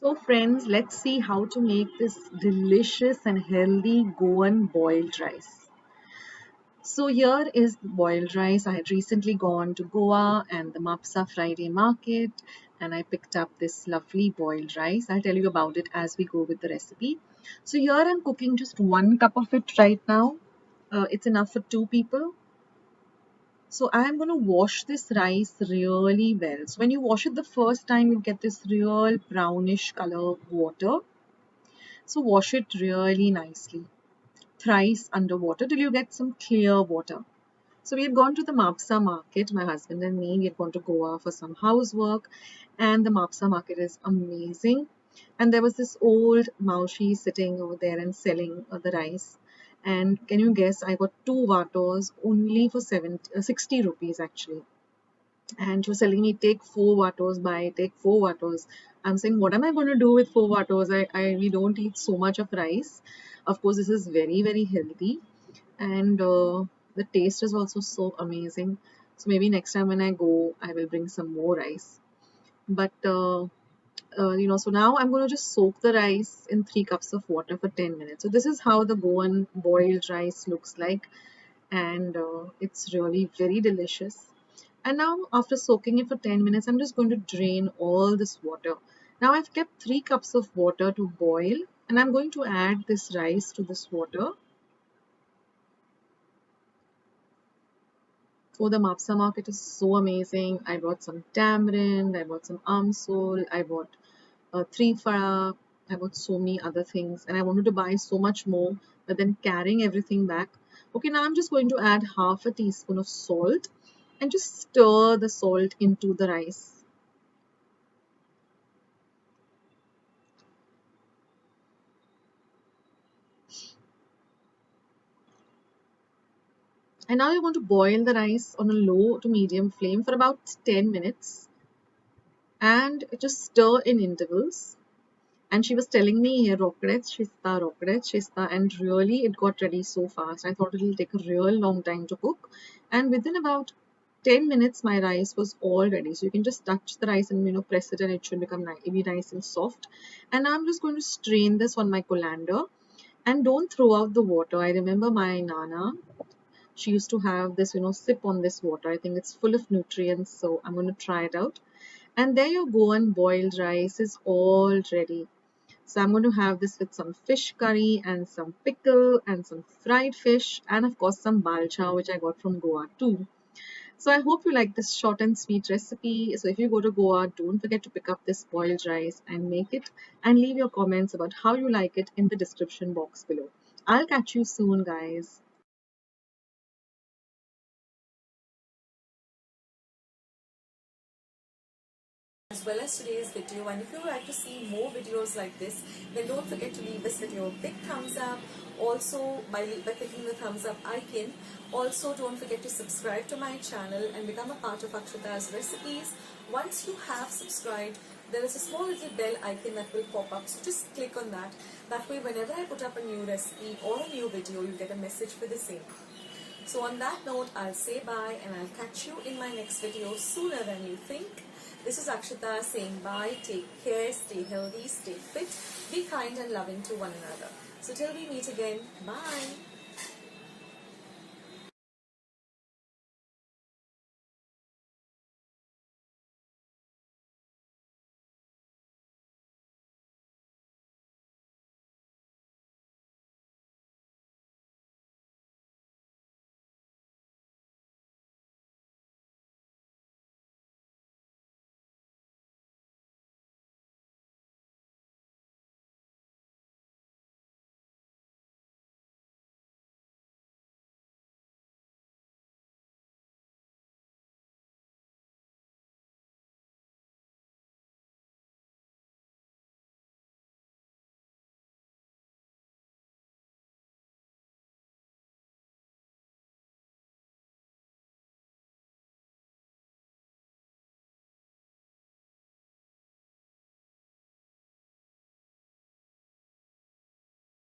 So friends, let's see how to make this delicious and healthy Goan boiled rice. So here is the boiled rice. I had recently gone to Goa and the Mapusa Friday market and I picked up this lovely boiled rice. I'll tell you about it as we go with the recipe. So here I'm cooking just 1 cup of it right now. It's enough for 2 people. So I'm going to wash this rice really well. So when you wash it the first time, you get this real brownish color water. So wash it really nicely, thrice underwater till you get some clear water. So we had gone to the Mapusa market, my husband and me. We had gone to Goa for some housework, and the Mapusa market is amazing. And there was this old Maushi sitting over there and selling the rice. And can you guess? I got 2 vatos only for 60 rupees actually. And she was telling me, take 4 vatos, take 4 vatos. I'm saying, what am I going to do with 4 vatos? We don't eat so much of rice. Of course, this is very, very healthy. And the taste is also so amazing. So maybe next time when I go, I will bring some more rice. But, so now I'm going to just soak the rice in 3 cups of water for 10 minutes. So this is how the Goan boiled rice looks like. And it's really very delicious. And now after soaking it for 10 minutes, I'm just going to drain all this water. Now I've kept 3 cups of water to boil and I'm going to add this rice to this water. Oh, the Mapusa market is so amazing. I bought some tamarind, I bought some amsol, I bought 3 fara, I bought so many other things and I wanted to buy so much more, but then carrying everything back. Okay, now I'm just going to add half a teaspoon of salt and just stir the salt into the rice. And now you're going to boil the rice on a low to medium flame for about 10 minutes and just stir in intervals. And she was telling me here, rockets, shista, and really it got ready so fast. I thought it'll take a real long time to cook. And within about 10 minutes, my rice was all ready. So you can just touch the rice and press it, and it should become be nice and soft. And now I'm just going to strain this on my colander. And don't throw out the water. I remember my nana, she used to have this, sip on this water. I think it's full of nutrients, so I'm going to try it out. And there you go, and boiled rice is all ready. So I'm going to have this with some fish curry and some pickle and some fried fish and of course some balchao which I got from Goa too. So I hope you like this short and sweet recipe. So if you go to Goa, don't forget to pick up this boiled rice and make it and leave your comments about how you like it in the description box below. I'll catch you soon, guys. As well as today's video, and if you would like to see more videos like this, then don't forget to leave this video a big thumbs up. Also by clicking the thumbs up icon. Also don't forget to subscribe to my channel and become a part of Akshata's recipes. Once you have subscribed, there is a small little bell icon that will pop up, so just click on that. That way whenever I put up a new recipe or a new video, you get a message for the same. So on that note, I'll say bye and I'll catch you in my next video sooner than you think. This is Akshata saying bye, take care, stay healthy, stay fit, be kind and loving to one another. So till we meet again, bye.